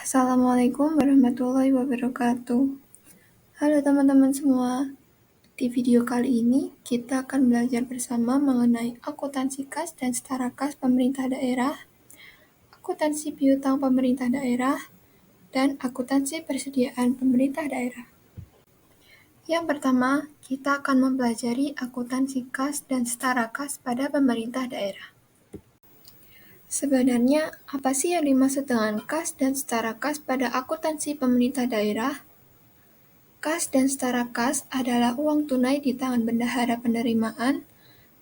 Assalamualaikum warahmatullahi wabarakatuh. Halo teman-teman semua. Di video kali ini kita akan belajar bersama mengenai akuntansi kas dan setara kas pemerintah daerah, akuntansi piutang pemerintah daerah, dan akuntansi persediaan pemerintah daerah. Yang pertama, kita akan mempelajari akuntansi kas dan setara kas pada pemerintah daerah. Sebenarnya, apa sih yang dimaksud dengan kas dan setara kas pada akuntansi pemerintah daerah? Kas dan setara kas adalah uang tunai di tangan bendahara penerimaan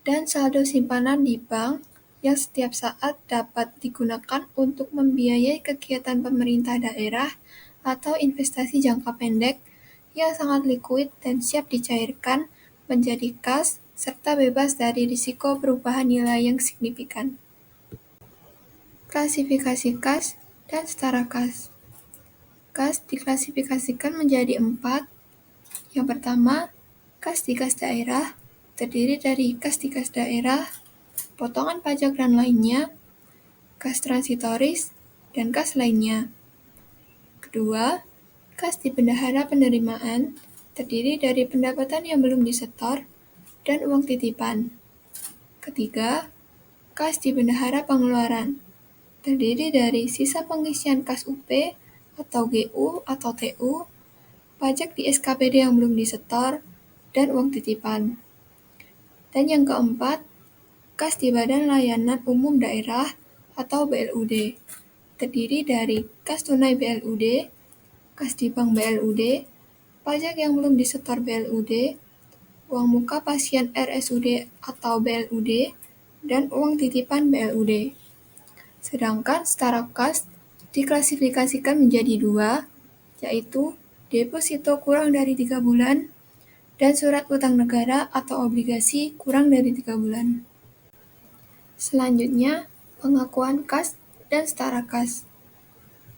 dan saldo simpanan di bank yang setiap saat dapat digunakan untuk membiayai kegiatan pemerintah daerah atau investasi jangka pendek yang sangat likuid dan siap dicairkan menjadi kas serta bebas dari risiko perubahan nilai yang signifikan. Klasifikasi kas dan setara kas. Kas diklasifikasikan menjadi 4. Yang pertama, kas di kas daerah, terdiri dari kas di kas daerah, potongan pajak dan lainnya, kas transitoris, dan kas lainnya. Kedua, kas di bendahara penerimaan, terdiri dari pendapatan yang belum disetor dan uang titipan. Ketiga, kas di bendahara pengeluaran, terdiri dari sisa pengisian kas UP atau GU atau TU, pajak di SKPD yang belum disetor, dan uang titipan. Dan yang keempat, kas di Badan Layanan Umum Daerah atau BLUD, terdiri dari kas tunai BLUD, kas di bank BLUD, pajak yang belum disetor BLUD, uang muka pasien RSUD atau BLUD, dan uang titipan BLUD. Sedangkan setara kas diklasifikasikan menjadi 2, yaitu deposito kurang dari 3 bulan dan surat utang negara atau obligasi kurang dari 3 bulan. Selanjutnya, pengakuan kas dan setara kas.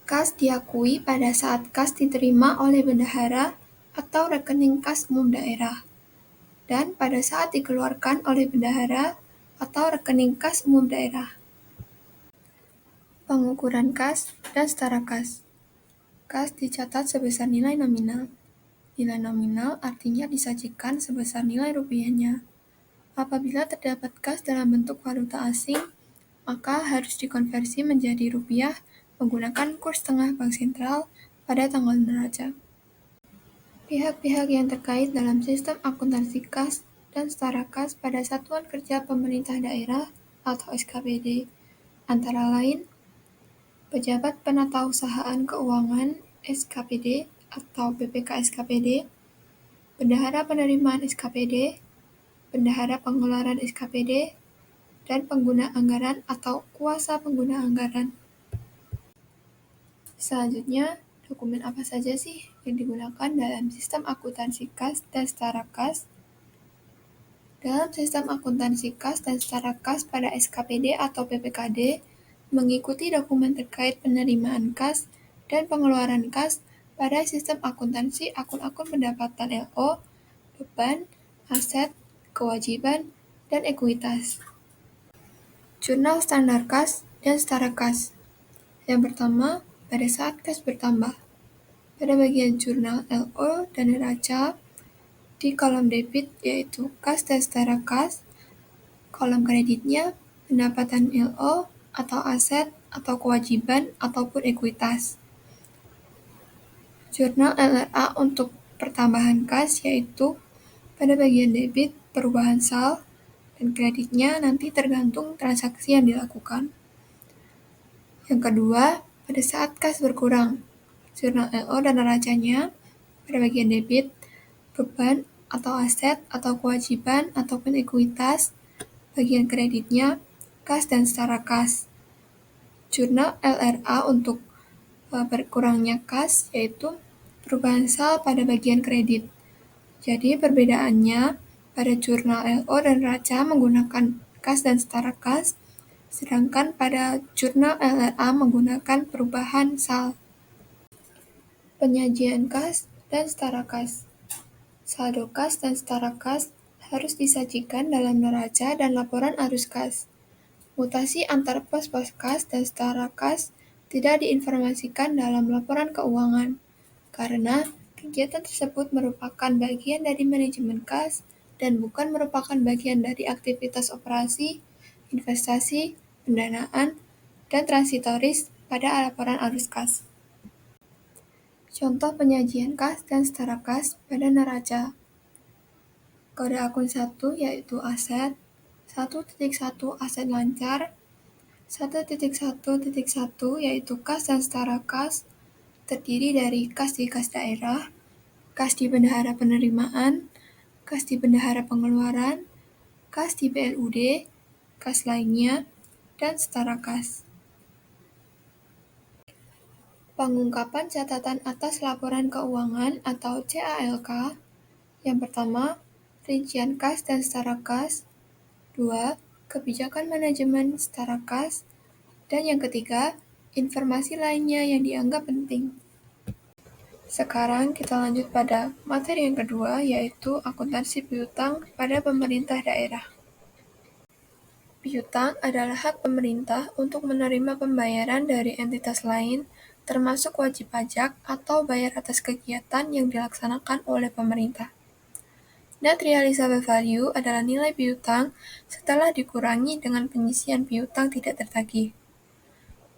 Kas diakui pada saat kas diterima oleh bendahara atau rekening kas umum daerah, dan pada saat dikeluarkan oleh bendahara atau rekening kas umum daerah. Pengukuran kas dan setara kas. Kas dicatat sebesar nilai nominal. Nilai nominal artinya disajikan sebesar nilai rupiahnya. Apabila terdapat kas dalam bentuk valuta asing, maka harus dikonversi menjadi rupiah menggunakan kurs tengah bank sentral pada tanggal neraca. Pihak-pihak yang terkait dalam sistem akuntansi kas dan setara kas pada Satuan Kerja Pemerintah Daerah atau SKPD, antara lain Pejabat Penatausahaan Keuangan SKPD atau PPK SKPD, Bendahara Penerimaan SKPD, Bendahara Pengeluaran SKPD, dan pengguna anggaran atau kuasa pengguna anggaran. Selanjutnya, dokumen apa saja sih yang digunakan dalam sistem akuntansi kas dan setara kas? Dalam sistem akuntansi kas dan setara kas pada SKPD atau PPKD, mengikuti dokumen terkait penerimaan kas dan pengeluaran kas pada sistem akuntansi akun-akun pendapatan LO, beban, aset, kewajiban, dan ekuitas. Jurnal standar kas dan setara kas. Yang pertama, pada saat kas bertambah. Pada bagian jurnal LO dan neraca, di kolom debit yaitu kas dan setara kas, kolom kreditnya pendapatan LO atau aset atau kewajiban ataupun ekuitas. Jurnal LRA untuk pertambahan kas yaitu pada bagian debit perubahan sal dan kreditnya nanti tergantung transaksi yang dilakukan. Yang kedua, pada saat kas berkurang, jurnal LO dan neracanya pada bagian debit beban atau aset atau kewajiban ataupun ekuitas, bagian kreditnya kas dan setara kas. Jurnal LRA untuk berkurangnya kas yaitu perubahan sal pada bagian kredit. Jadi perbedaannya pada jurnal LO dan neraca menggunakan kas dan setara kas, sedangkan pada jurnal LRA menggunakan perubahan sal. Penyajian kas dan setara kas. Saldo kas dan setara kas harus disajikan dalam neraca dan laporan arus kas. Mutasi antar pos-pos kas dan setara kas tidak diinformasikan dalam laporan keuangan, karena kegiatan tersebut merupakan bagian dari manajemen kas dan bukan merupakan bagian dari aktivitas operasi, investasi, pendanaan, dan transitoris pada laporan arus kas. Contoh penyajian kas dan setara kas pada neraca. Kode akun 1 yaitu aset, 1.1 aset lancar, 1.1.1 yaitu kas dan setara kas, terdiri dari kas di kas daerah, kas di bendahara penerimaan, kas di bendahara pengeluaran, kas di BLUD, kas lainnya, dan setara kas. Pengungkapan catatan atas laporan keuangan atau CALK. Yang pertama, rincian kas dan setara kas. 2. Kebijakan manajemen setara kas. Dan yang ketiga, informasi lainnya yang dianggap penting. Sekarang kita lanjut pada materi yang kedua, yaitu akuntansi piutang pada pemerintah daerah. Piutang adalah hak pemerintah untuk menerima pembayaran dari entitas lain, termasuk wajib pajak atau bayar atas kegiatan yang dilaksanakan oleh pemerintah. Net realizable value adalah nilai piutang setelah dikurangi dengan penyisian piutang tidak tertagih.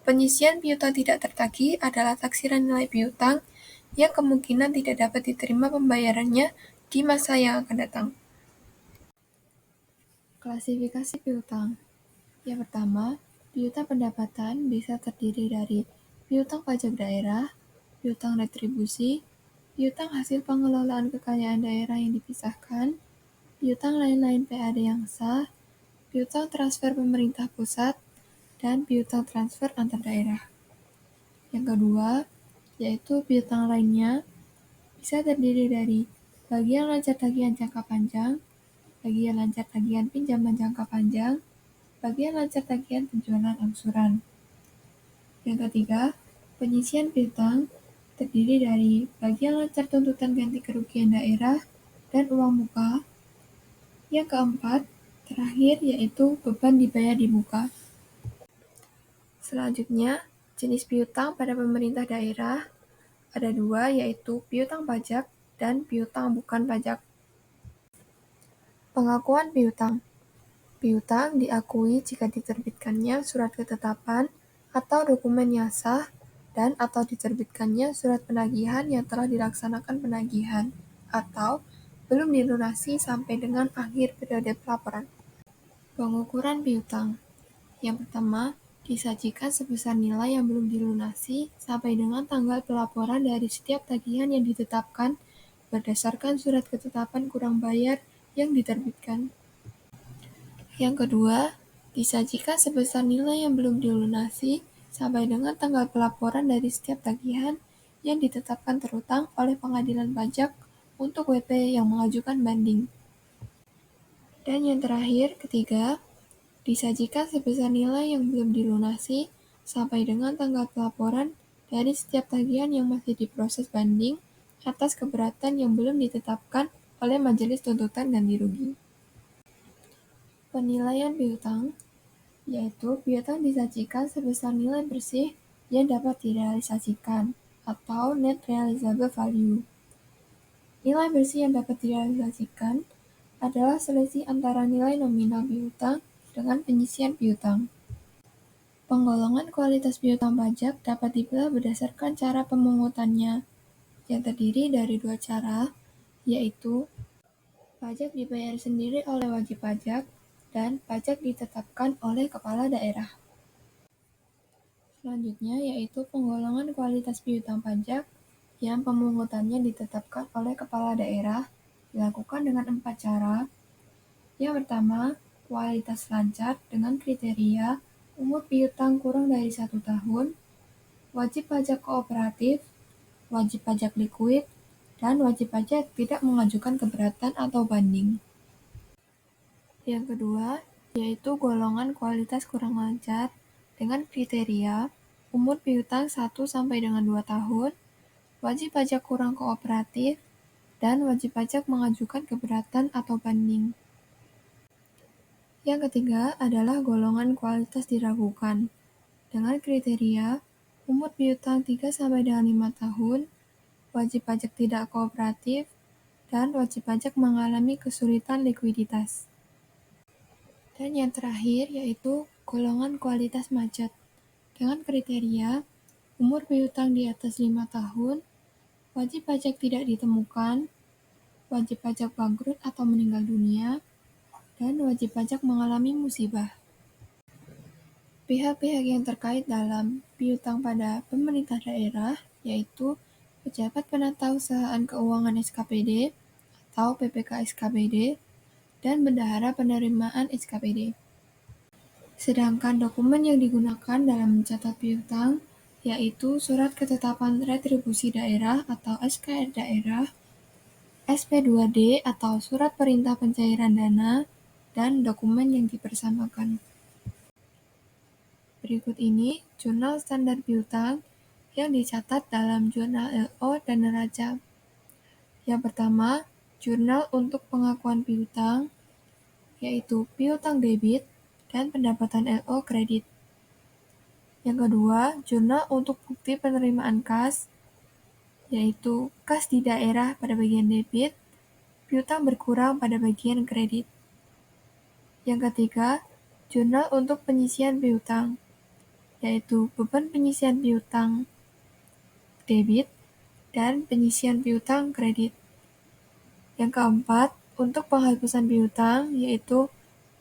Penyisian piutang tidak tertagih adalah taksiran nilai piutang yang kemungkinan tidak dapat diterima pembayarannya di masa yang akan datang. Klasifikasi piutang. Yang pertama, piutang pendapatan bisa terdiri dari piutang pajak daerah, piutang retribusi, piutang hasil pengelolaan kekayaan daerah yang dipisahkan, piutang lain-lain PAD yang sah, piutang transfer pemerintah pusat, dan piutang transfer antar daerah. Yang kedua, yaitu piutang lainnya bisa terdiri dari bagian lancar tagihan jangka panjang, bagian lancar tagihan pinjaman jangka panjang, bagian lancar tagihan penjualan angsuran. Yang ketiga, penyisian piutang terdiri dari bagian lancar tuntutan ganti kerugian daerah dan uang muka. Yang keempat, terakhir yaitu beban dibayar di muka. Selanjutnya, jenis piutang pada pemerintah daerah ada dua, yaitu piutang pajak dan piutang bukan pajak. Pengakuan piutang. Piutang diakui jika diterbitkannya surat ketetapan atau dokumen yang sah dan atau diterbitkannya surat penagihan yang telah dilaksanakan penagihan atau belum dilunasi sampai dengan akhir periode pelaporan. Pengukuran piutang. Yang pertama, disajikan sebesar nilai yang belum dilunasi sampai dengan tanggal pelaporan dari setiap tagihan yang ditetapkan berdasarkan surat ketetapan kurang bayar yang diterbitkan. Yang kedua, disajikan sebesar nilai yang belum dilunasi sampai dengan tanggal pelaporan dari setiap tagihan yang ditetapkan terutang oleh pengadilan pajak untuk WP yang mengajukan banding. Dan yang terakhir, ketiga, disajikan sebesar nilai yang belum dilunasi sampai dengan tanggal pelaporan dari setiap tagihan yang masih diproses banding atas keberatan yang belum ditetapkan oleh Majelis Tuntutan Ganti Rugi. Penilaian piutang, yaitu piutang disajikan sebesar nilai bersih yang dapat direalisasikan atau net realizable value. Nilai bersih yang dapat direalisasikan adalah selisih antara nilai nominal piutang dengan penyisian piutang. Penggolongan kualitas piutang pajak dapat dibelah berdasarkan cara pemungutannya, yang terdiri dari dua cara, yaitu pajak dibayar sendiri oleh wajib pajak dan pajak ditetapkan oleh kepala daerah. Selanjutnya yaitu penggolongan kualitas piutang pajak yang pemungutannya ditetapkan oleh kepala daerah dilakukan dengan 4 cara. Yang pertama, kualitas lancar dengan kriteria umur piutang kurang dari 1 tahun, wajib pajak kooperatif, wajib pajak likuid, dan wajib pajak tidak mengajukan keberatan atau banding. Yang kedua, yaitu golongan kualitas kurang lancar dengan kriteria umur piutang 1 sampai dengan 2 tahun, wajib pajak kurang kooperatif, dan wajib pajak mengajukan keberatan atau banding. Yang ketiga adalah golongan kualitas diragukan dengan kriteria umur piutang 3-5 tahun, wajib pajak tidak kooperatif, dan wajib pajak mengalami kesulitan likuiditas. Dan yang terakhir yaitu golongan kualitas macet, dengan kriteria umur piutang di atas 5 tahun, wajib pajak tidak ditemukan, wajib pajak bangkrut atau meninggal dunia, dan wajib pajak mengalami musibah. Pihak-pihak yang terkait dalam piutang pada pemerintah daerah yaitu Pejabat Penatausahaan Keuangan SKPD atau PPK SKPD dan Bendahara Penerimaan SKPD. Sedangkan dokumen yang digunakan dalam mencatat piutang yaitu Surat Ketetapan Retribusi Daerah atau SKR Daerah, SP2D atau Surat Perintah Pencairan Dana, dan dokumen yang dipersamakan. Berikut ini jurnal standar piutang yang dicatat dalam jurnal LO dan neraca. Yang pertama, jurnal untuk pengakuan piutang, yaitu piutang debit dan pendapatan LO kredit. Yang kedua, jurnal untuk bukti penerimaan kas, yaitu kas di daerah pada bagian debit, piutang berkurang pada bagian kredit. Yang ketiga, jurnal untuk penyisian piutang, yaitu beban penyisian piutang debit dan penyisian piutang kredit. Yang keempat, untuk penghapusan piutang, yaitu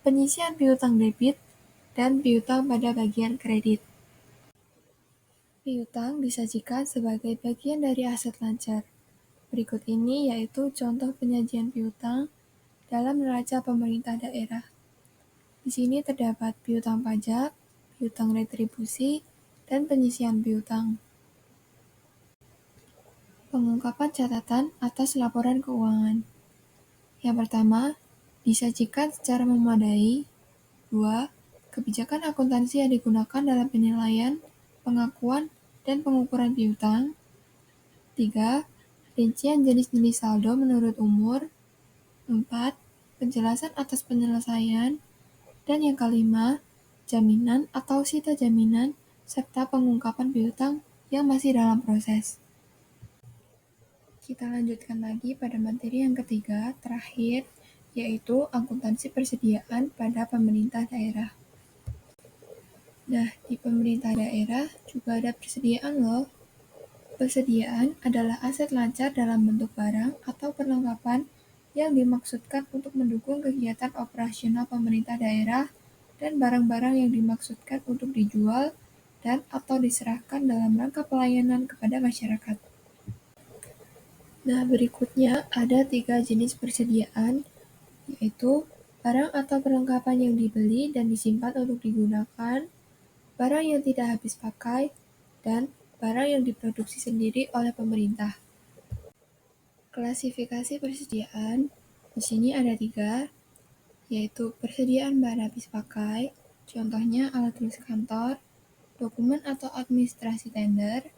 penyisian piutang debit dan piutang pada bagian kredit. Piutang disajikan sebagai bagian dari aset lancar. Berikut ini yaitu contoh penyajian piutang dalam neraca pemerintah daerah. Di sini terdapat piutang pajak, piutang retribusi, dan penyisian piutang. Pengungkapan catatan atas laporan keuangan. Yang pertama, disajikan secara memadai. 2. Kebijakan akuntansi yang digunakan dalam penilaian, pengakuan, dan pengukuran piutang. 3. Rincian jenis-jenis saldo menurut umur. 4. Penjelasan atas penyelesaian. Dan yang kelima, jaminan atau sita jaminan, serta pengungkapan piutang yang masih dalam proses. Kita lanjutkan lagi pada materi yang ketiga, terakhir, yaitu akuntansi persediaan pada pemerintah daerah. Nah, di pemerintah daerah juga ada persediaan loh. Persediaan adalah aset lancar dalam bentuk barang atau perlengkapan yang dimaksudkan untuk mendukung kegiatan operasional pemerintah daerah dan barang-barang yang dimaksudkan untuk dijual dan atau diserahkan dalam rangka pelayanan kepada masyarakat. Nah, berikutnya ada 3 jenis persediaan, yaitu barang atau perlengkapan yang dibeli dan disimpan untuk digunakan, barang yang tidak habis pakai, dan barang yang diproduksi sendiri oleh pemerintah. Klasifikasi persediaan di sini ada 3, yaitu persediaan barang habis pakai, contohnya alat tulis kantor, dokumen atau administrasi tender,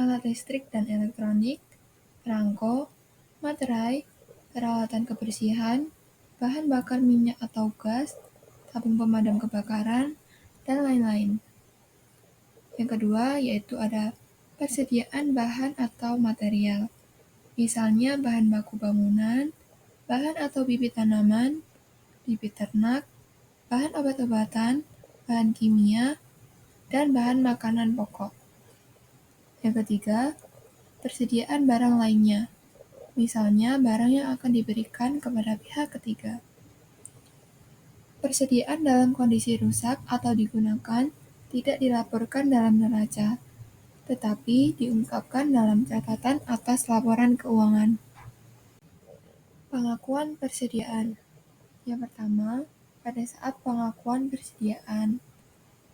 alat listrik dan elektronik, perangko, materai, peralatan kebersihan, bahan bakar minyak atau gas, tabung pemadam kebakaran, dan lain-lain. Yang kedua yaitu ada persediaan bahan atau material, misalnya bahan baku bangunan, bahan atau bibit tanaman, bibit ternak, bahan obat-obatan, bahan kimia, dan bahan makanan pokok. Yang ketiga, persediaan barang lainnya, misalnya barang yang akan diberikan kepada pihak ketiga. Persediaan dalam kondisi rusak atau digunakan tidak dilaporkan dalam neraca, tetapi diungkapkan dalam catatan atas laporan keuangan. Pengakuan persediaan. Yang pertama, pada saat pengakuan persediaan,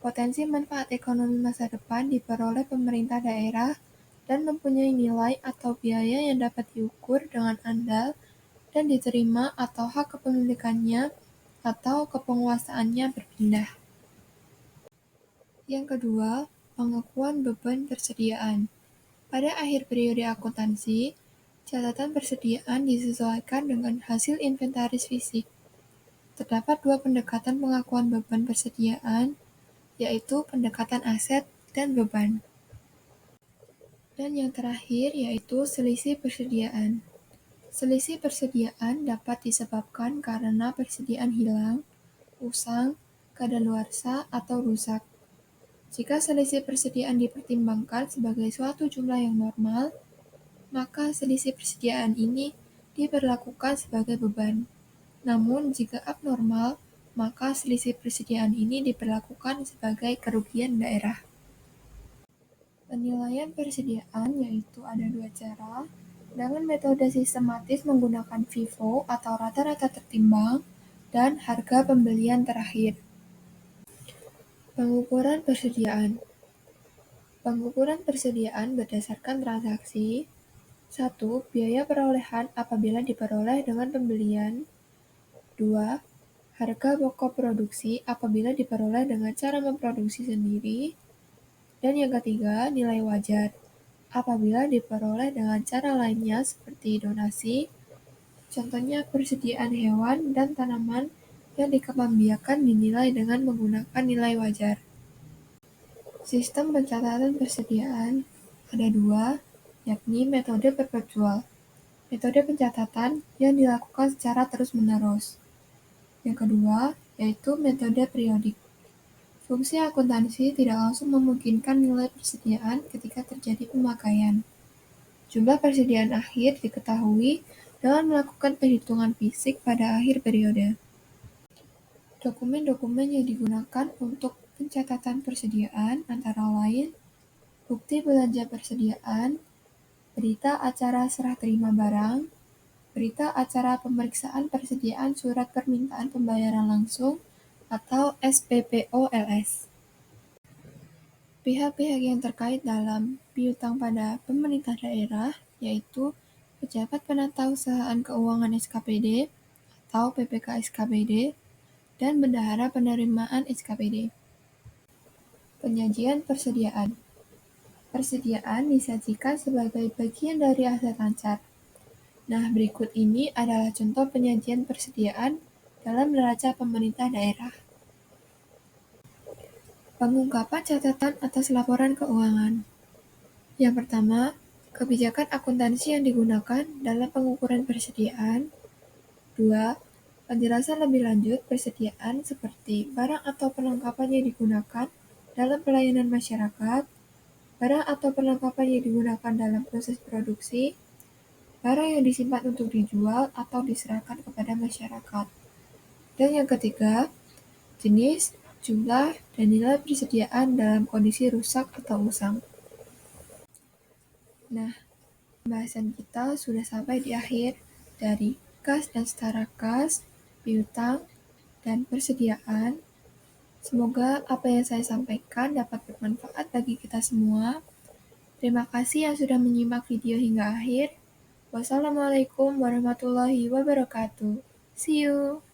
potensi manfaat ekonomi masa depan diperoleh pemerintah daerah dan mempunyai nilai atau biaya yang dapat diukur dengan andal dan diterima atau hak kepemilikannya atau kepenguasaannya berpindah. Yang kedua, pengakuan beban persediaan. Pada akhir periode akuntansi, catatan persediaan disesuaikan dengan hasil inventaris fisik. Terdapat 2 pendekatan pengakuan beban persediaan, yaitu pendekatan aset dan beban. Dan yang terakhir yaitu selisih persediaan. Selisih persediaan dapat disebabkan karena persediaan hilang, usang, kadaluarsa, atau rusak. Jika selisih persediaan dipertimbangkan sebagai suatu jumlah yang normal, maka selisih persediaan ini diberlakukan sebagai beban. Namun, jika abnormal, maka selisih persediaan ini diperlakukan sebagai kerugian daerah. Penilaian persediaan yaitu ada dua cara, dengan metode sistematis menggunakan FIFO atau rata-rata tertimbang, dan harga pembelian terakhir. Pengukuran persediaan. Pengukuran persediaan berdasarkan transaksi. 1. Biaya perolehan apabila diperoleh dengan pembelian. 2. Harga pokok produksi apabila diperoleh dengan cara memproduksi sendiri. Dan yang ketiga, nilai wajar apabila diperoleh dengan cara lainnya seperti donasi, contohnya persediaan hewan dan tanaman yang dikembangbiakan dinilai dengan menggunakan nilai wajar. Sistem pencatatan persediaan ada dua, yakni metode perpetual. Metode pencatatan yang dilakukan secara terus-menerus. Yang kedua, yaitu metode periodik. Fungsi akuntansi tidak langsung memungkinkan nilai persediaan ketika terjadi pemakaian. Jumlah persediaan akhir diketahui dengan melakukan perhitungan fisik pada akhir periode. Dokumen-dokumen yang digunakan untuk pencatatan persediaan antara lain bukti belanja persediaan, berita acara serah terima barang, berita acara pemeriksaan persediaan surat permintaan pembayaran langsung atau SPPOLS. Pihak-pihak yang terkait dalam piutang pada pemerintah daerah yaitu Pejabat Penata Usahaan Keuangan SKPD atau PPK SKPD dan Bendahara Penerimaan SKPD. Penyajian persediaan. Persediaan disajikan sebagai bagian dari aset lancar. Nah, berikut ini adalah contoh penyajian persediaan dalam neraca pemerintah daerah. Pengungkapan catatan atas laporan keuangan. Yang pertama, kebijakan akuntansi yang digunakan dalam pengukuran persediaan. 2. Penjelasan lebih lanjut persediaan seperti barang atau perlengkapan yang digunakan dalam pelayanan masyarakat, barang atau perlengkapan yang digunakan dalam proses produksi, barang yang disimpan untuk dijual atau diserahkan kepada masyarakat. Dan yang ketiga, jenis, jumlah, dan nilai persediaan dalam kondisi rusak atau usang. Nah, pembahasan kita sudah sampai di akhir dari kas dan setara kas, piutang, dan persediaan. Semoga apa yang saya sampaikan dapat bermanfaat bagi kita semua. Terima kasih yang sudah menyimak video hingga akhir. Wassalamualaikum warahmatullahi wabarakatuh. See you.